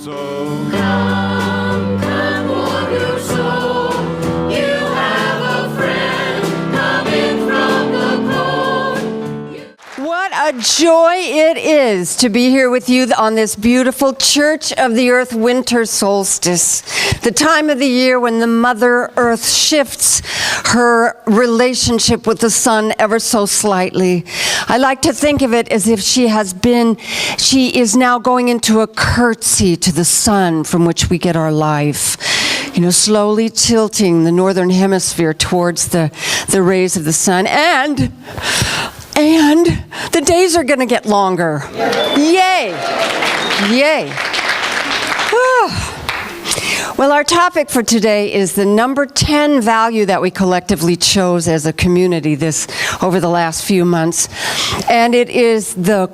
soul. Come, warm your soul. You have a friend coming from the cold. What a joy it is to be here with you on this beautiful Church of the Earth winter solstice, the time of the year when the Mother Earth shifts her relationship with the sun ever so slightly. I like to think of it as if she is now going into a curtsy to the sun from which we get our life. You know, slowly tilting the northern hemisphere towards the rays of the sun. And the days are going to get longer. Yay! Yay! Well, our topic for today is the number 10 value that we collectively chose as a community over the last few months. And it is the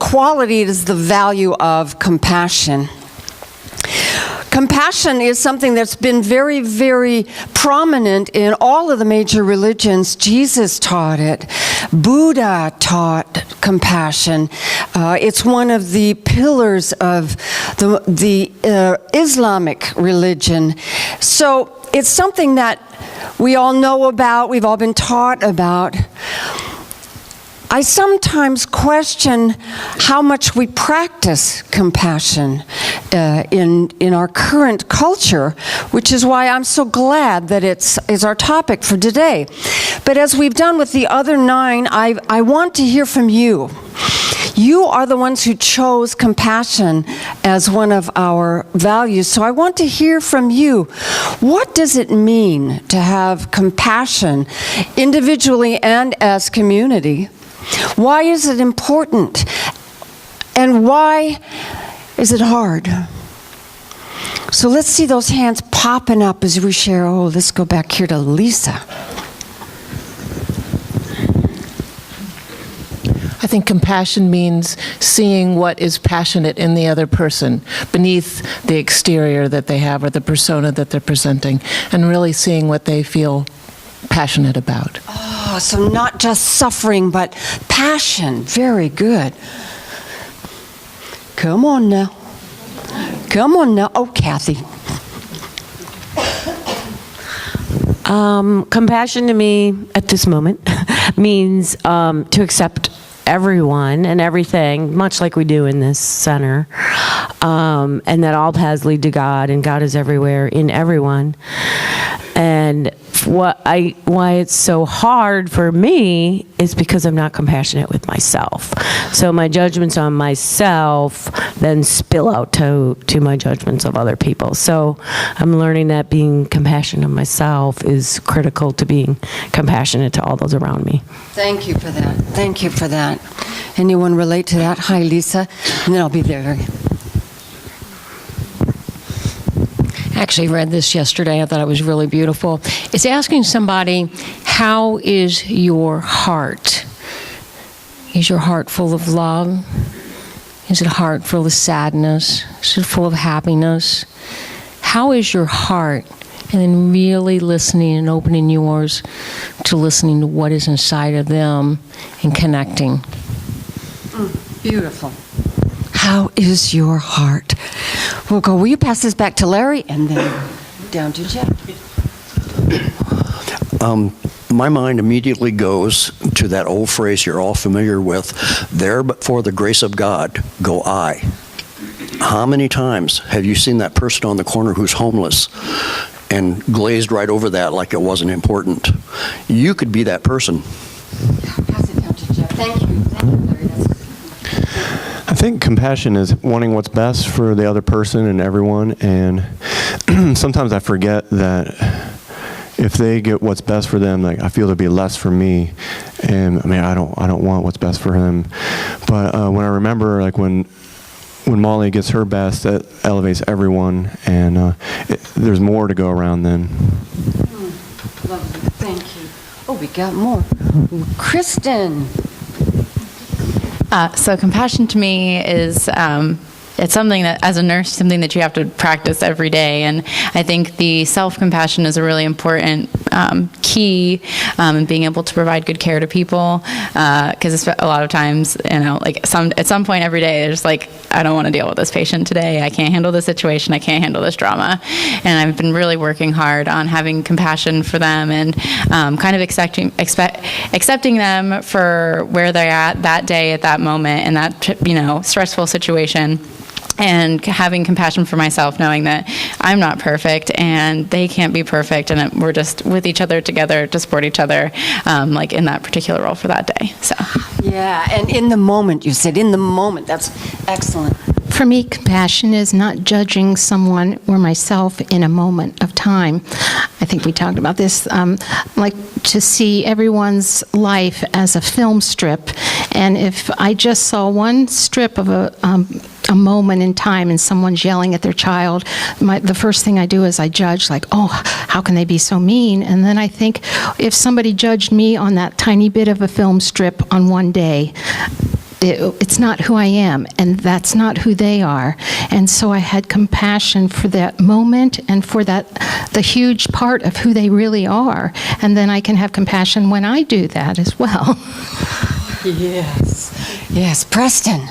value of compassion. Compassion is something that's been very, very prominent in all of the major religions. Jesus taught it. Buddha taught compassion. It's one of the pillars of the Islamic religion. So it's something that we all know about, we've all been taught about. I sometimes question how much we practice compassion in our current culture, which is why I'm so glad that it's our topic for today. But as we've done with the other 9, I want to hear from you. You are the ones who chose compassion as one of our values. So I want to hear from you. What does it mean to have compassion individually and as community? Why is it important? And why is it hard? So let's see those hands popping up as we share. Oh, let's go back here to Lisa. I think compassion means seeing what is passionate in the other person beneath the exterior that they have or the persona that they're presenting, and really seeing what they feel passionate about. Oh, so not just suffering, but passion. Very good. Come on now. Come on now. Oh, Kathy. Compassion to me at this moment means to accept everyone and everything, much like we do in this center, and that all paths lead to God, and God is everywhere in everyone. And why it's so hard for me is because I'm not compassionate with myself. So my judgments on myself then spill out to my judgments of other people. So I'm learning that being compassionate of myself is critical to being compassionate to all those around me. Thank you for that. Thank you for that. Anyone relate to that? Hi, Lisa. And then I'll be there. I actually read this yesterday. I thought it was really beautiful. It's asking somebody, how is your heart? Is your heart full of love? Is it a heart full of sadness? Is it full of happiness? How is your heart? And then really listening and opening yours to listening to what is inside of them and connecting. Beautiful. How is your heart? We'll go, will you pass this back to Larry and then down to Jeff? My mind immediately goes to that old phrase you're all familiar with, there but for the grace of God go I. How many times have you seen that person on the corner who's homeless and glazed right over that like it wasn't important? You could be that person. Pass it down to Jeff. Thank you. Thank you, Larry. I think compassion is wanting what's best for the other person and everyone, and sometimes I forget that if they get what's best for them, like I feel there'd be less for me, and I mean I don't want what's best for him. But when I remember, like when Molly gets her best, that elevates everyone, and there's more to go around then. Lovely. Thank you. Oh, we got more. Kristen. So compassion to me is it's something that, as a nurse, something that you have to practice every day. And I think the self-compassion is a really important key in being able to provide good care to people. Because a lot of times, like at some point every day, there's like, I don't want to deal with this patient today. I can't handle this situation. I can't handle this drama. And I've been really working hard on having compassion for them and kind of accepting them for where they're at that day, at that moment, in that stressful situation. And having compassion for myself, knowing that I'm not perfect and they can't be perfect, and that we're just with each other together to support each other, like in that particular role for that day. So. Yeah, and in the moment, you said, in the moment. That's excellent. For me, compassion is not judging someone or myself in a moment of time. I think we talked about this, like to see everyone's life as a film strip. And if I just saw one strip of a moment in time and someone's yelling at their child, the first thing I do is I judge, like, oh, how can they be so mean? And then I think, if somebody judged me on that tiny bit of a film strip on one day, it's not who I am, and that's not who they are. And so I had compassion for that moment and for the huge part of who they really are. And then I can have compassion when I do that as well. Yes, Preston.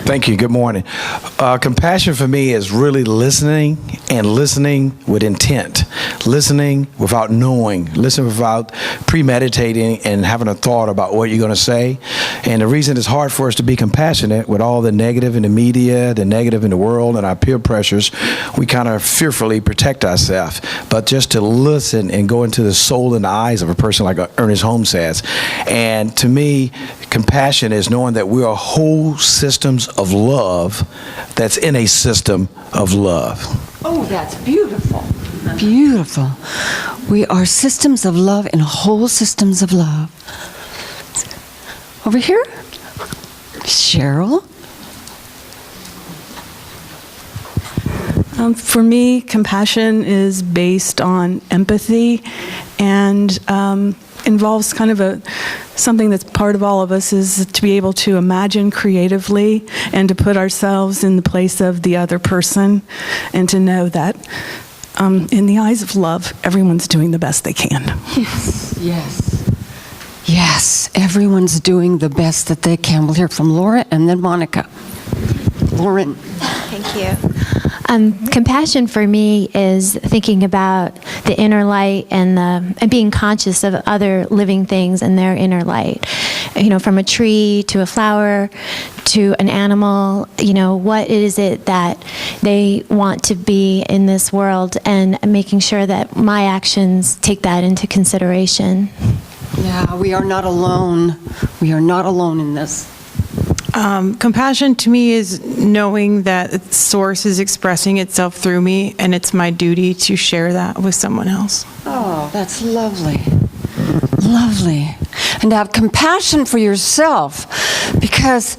Thank you. Good morning. Compassion for me is really listening, and listening with intent. Listening without knowing. Listening without premeditating and having a thought about what you're going to say. And the reason it's hard for us to be compassionate with all the negative in the media, the negative in the world, and our peer pressures, we kind of fearfully protect ourselves. But just to listen and go into the soul and the eyes of a person, like Ernest Holmes says. And to me, compassion is knowing that we are whole systems of love that's in a system of love. Oh, that's beautiful. Beautiful. We are systems of love and whole systems of love. Over here, Cheryl. For me, compassion is based on empathy and involves kind of something that's part of all of us, is to be able to imagine creatively and to put ourselves in the place of the other person, and to know that in the eyes of love, everyone's doing the best they can. Yes, everyone's doing the best that they can. We'll hear from Laura and then Monica. Lauren. Thank you. Compassion for me is thinking about the inner light and being conscious of other living things and their inner light. From a tree to a flower to an animal, what is it that they want to be in this world, and making sure that my actions take that into consideration. Yeah, we are not alone. We are not alone in this. Compassion to me is knowing that Source is expressing itself through me, and it's my duty to share that with someone else. Oh, that's lovely. Lovely. And to have compassion for yourself, because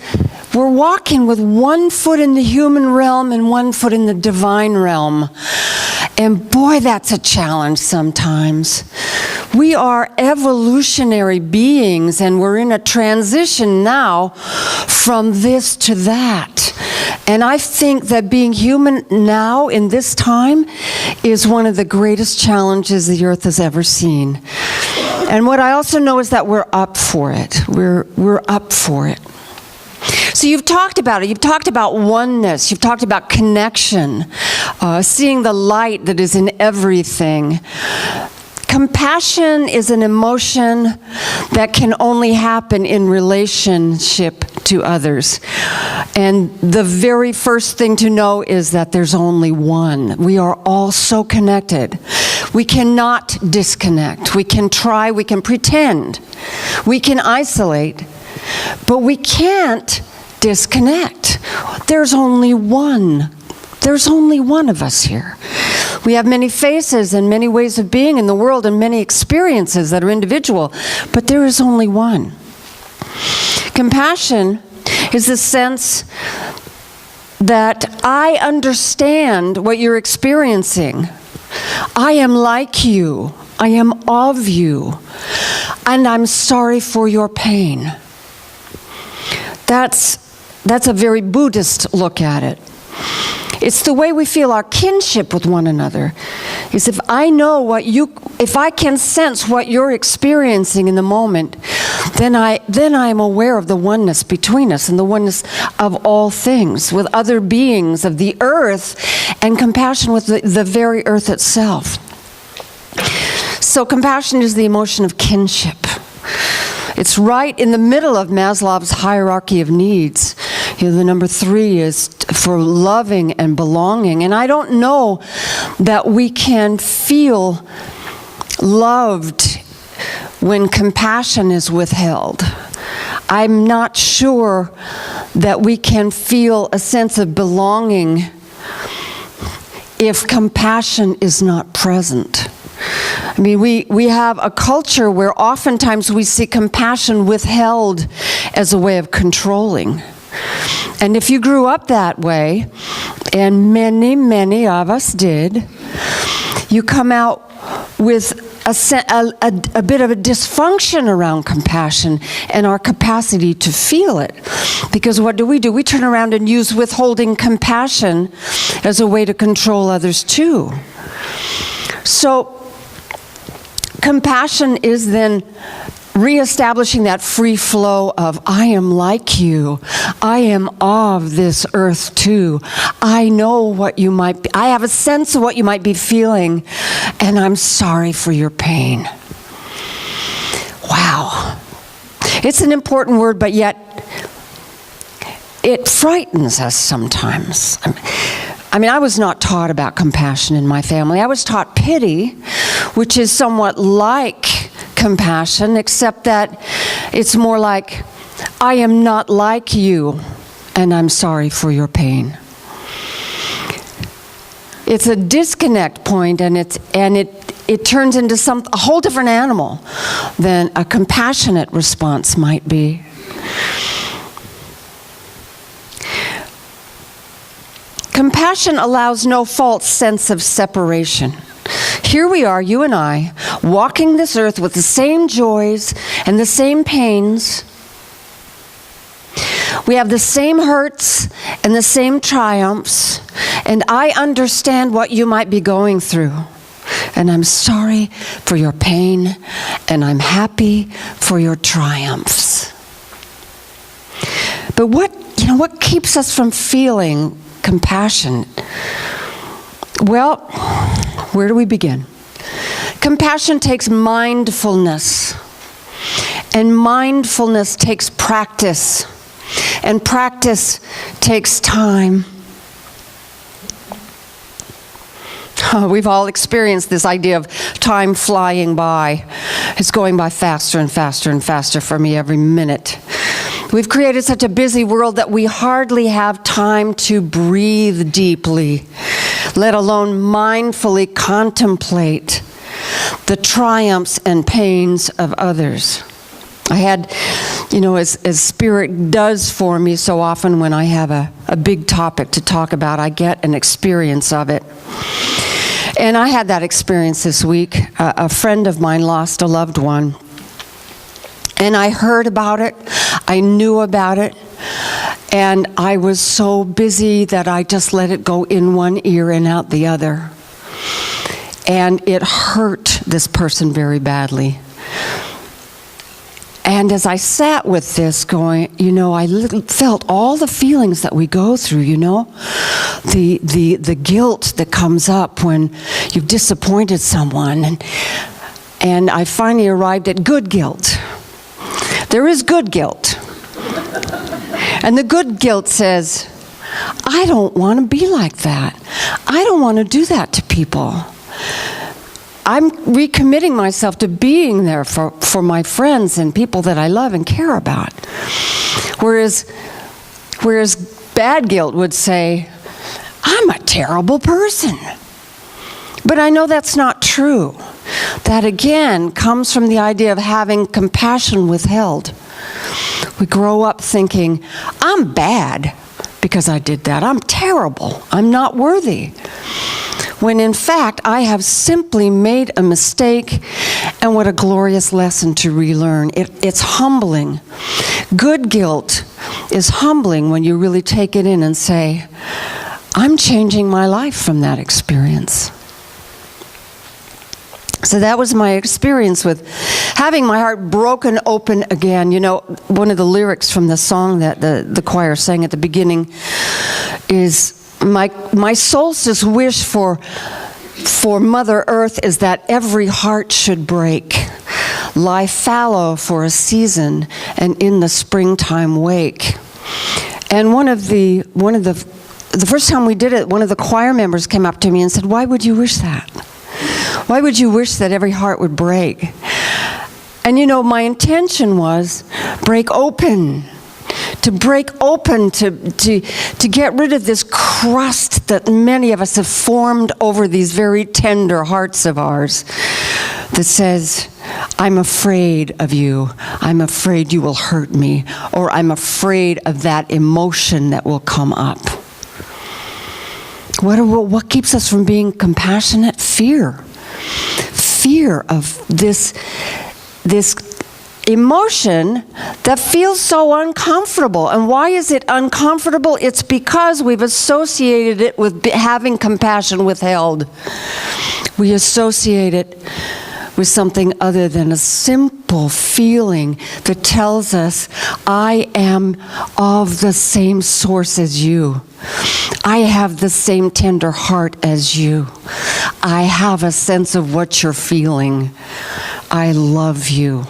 we're walking with one foot in the human realm and one foot in the divine realm. And boy, that's a challenge sometimes. We are evolutionary beings, and we're in a transition now from this to that. And I think that being human now in this time is one of the greatest challenges the earth has ever seen. And what I also know is that we're up for it. We're up for it. So you've talked about it. You've talked about oneness. You've talked about connection, seeing the light that is in everything. Compassion is an emotion that can only happen in relationship to others. And the very first thing to know is that there's only one. We are all so connected. We cannot disconnect. We can try, we can pretend, we can isolate, but we can't disconnect. There's only one. There's only one of us here. We have many faces and many ways of being in the world and many experiences that are individual, but there is only one. Compassion is the sense that I understand what you're experiencing. I am like you. I am of you. And I'm sorry for your pain. That's That's a very Buddhist look at it. It's the way we feel our kinship with one another. Is if I can sense what you're experiencing in the moment, then I am aware of the oneness between us and the oneness of all things, with other beings of the earth, and compassion with the very earth itself. So compassion is the emotion of kinship. It's right in the middle of Maslow's hierarchy of needs. The number 3 is for loving and belonging. And I don't know that we can feel loved when compassion is withheld. I'm not sure that we can feel a sense of belonging if compassion is not present. I mean, we have a culture where oftentimes we see compassion withheld as a way of controlling. And if you grew up that way, and many, many of us did, you come out with a bit of a dysfunction around compassion and our capacity to feel it. Because what do? We turn around and use withholding compassion as a way to control others too. So compassion is then reestablishing that free flow of, I am like you. I am of this earth too. I know what you might be. I have a sense of what you might be feeling, and I'm sorry for your pain. Wow. It's an important word, but yet it frightens us sometimes. I mean, I was not taught about compassion in my family. I was taught pity, which is somewhat like compassion, except that it's more like, I am not like you, and I'm sorry for your pain. It's a disconnect point, and it turns into a whole different animal than a compassionate response might be. Compassion allows no false sense of separation. Here we are, you and I, walking this earth with the same joys and the same pains. We have the same hurts and the same triumphs, and I understand what you might be going through. And I'm sorry for your pain, and I'm happy for your triumphs. But what keeps us from feeling compassion? Well, where do we begin? Compassion takes mindfulness, and mindfulness takes practice, and practice takes time. We've all experienced this idea of time flying by. It's going by faster and faster and faster for me every minute. We've created such a busy world that we hardly have time to breathe deeply, let alone mindfully contemplate the triumphs and pains of others. I had, as Spirit does for me so often when I have a big topic to talk about, I get an experience of it. And I had that experience this week. A friend of mine lost a loved one. And I heard about it. I knew about it. And I was so busy that I just let it go in one ear and out the other. And it hurt this person very badly. And as I sat with this going, I felt all the feelings that we go through, the guilt that comes up when you've disappointed someone. And I finally arrived at good guilt. There is good guilt. And the good guilt says, I don't want to be like that. I don't want to do that to people. I'm recommitting myself to being there for my friends and people that I love and care about. Whereas bad guilt would say, I'm a terrible person. But I know that's not true. That again comes from the idea of having compassion withheld. We grow up thinking, I'm bad because I did that. I'm terrible. I'm not worthy. When in fact, I have simply made a mistake, and what a glorious lesson to relearn. It's humbling. Good guilt is humbling when you really take it in and say, I'm changing my life from that experience. So that was my experience with having my heart broken open again. You know, one of the lyrics from the song that the choir sang at the beginning is, my solstice wish for Mother Earth is that every heart should break, lie fallow for a season, and in the springtime wake. And the first time we did it, one of the choir members came up to me and said, why would you wish that? Why would you wish that every heart would break? And you know, my intention was break open, to get rid of this crust that many of us have formed over these very tender hearts of ours that says, I'm afraid of you. I'm afraid you will hurt me. Or I'm afraid of that emotion that will come up. What keeps us from being compassionate? Fear. Fear of this emotion that feels so uncomfortable. And why is it uncomfortable? It's because we've associated it with having compassion withheld. We associate it with something other than a simple feeling that tells us, I am of the same source as you. I have the same tender heart as you. I have a sense of what you're feeling. I love you.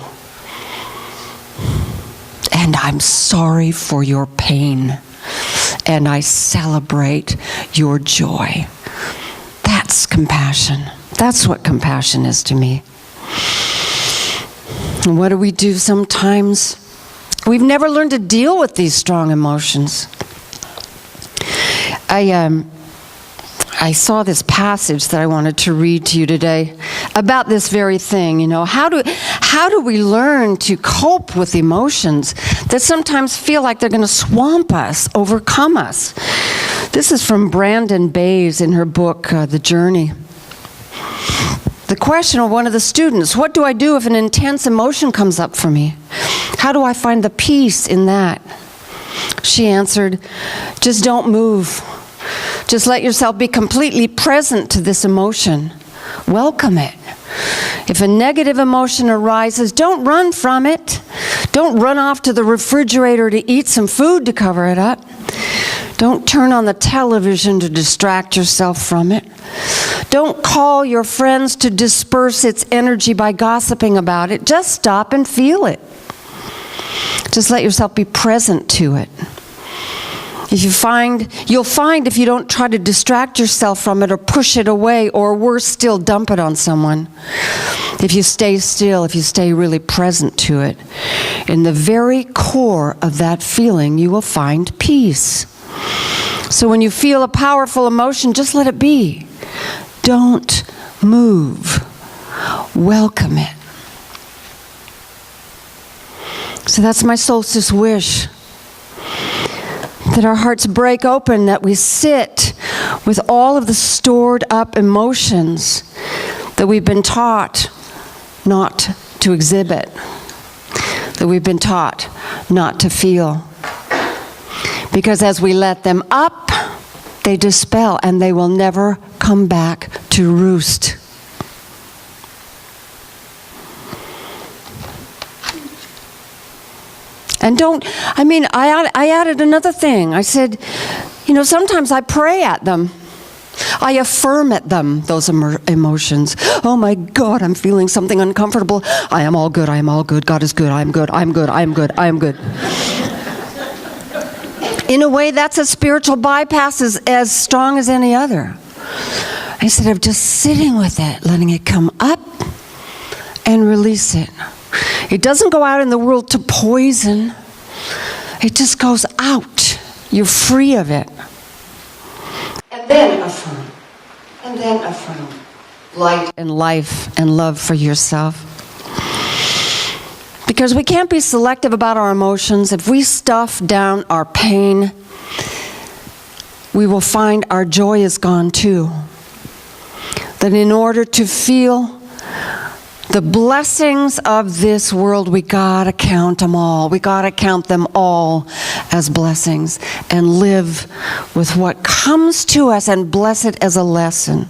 And I'm sorry for your pain. And I celebrate your joy. That's compassion. That's what compassion is to me. And what do we do sometimes? We've never learned to deal with these strong emotions. I saw this passage that I wanted to read to you today about this very thing. You know, how do we learn to cope with emotions that sometimes feel like they're going to swamp us, overcome us? This is from Brandon Bays in her book, The Journey. The question of one of the students, what do I do if an intense emotion comes up for me? How do I find the peace in that? She answered, just don't move. Just let yourself be completely present to this emotion. Welcome it. If a negative emotion arises, don't run from it. Don't run off to the refrigerator to eat some food to cover it up. Don't turn on the television to distract yourself from it. Don't call your friends to disperse its energy by gossiping about it. Just stop and feel it. Just let yourself be present to it. You'll find if you don't try to distract yourself from it or push it away, or worse still, dump it on someone. If you stay still, if you stay really present to it, in the very core of that feeling, you will find peace. So when you feel a powerful emotion, just let it be. Don't move. Welcome it. So that's my solstice wish. That our hearts break open, that we sit with all of the stored up emotions that we've been taught not to exhibit, that we've been taught not to feel. Because as we let them up, they dispel and they will never come back to roost. And I added another thing. I said, sometimes I pray at them. I affirm at them those emotions. Oh my God, I'm feeling something uncomfortable. I am all good, I am all good. God is good, I am good, I am good, I am good, I am good. In a way, that's a spiritual bypass as strong as any other. Instead of just sitting with it, letting it come up and release it. It doesn't go out in the world to poison. It just goes out. You're free of it. And then affirm. And then affirm. Light and life and love for yourself. Because we can't be selective about our emotions. If we stuff down our pain, we will find our joy is gone too. That in order to feel The blessings of this world, we gotta count them all. We gotta count them all as blessings and live with what comes to us and bless it as a lesson.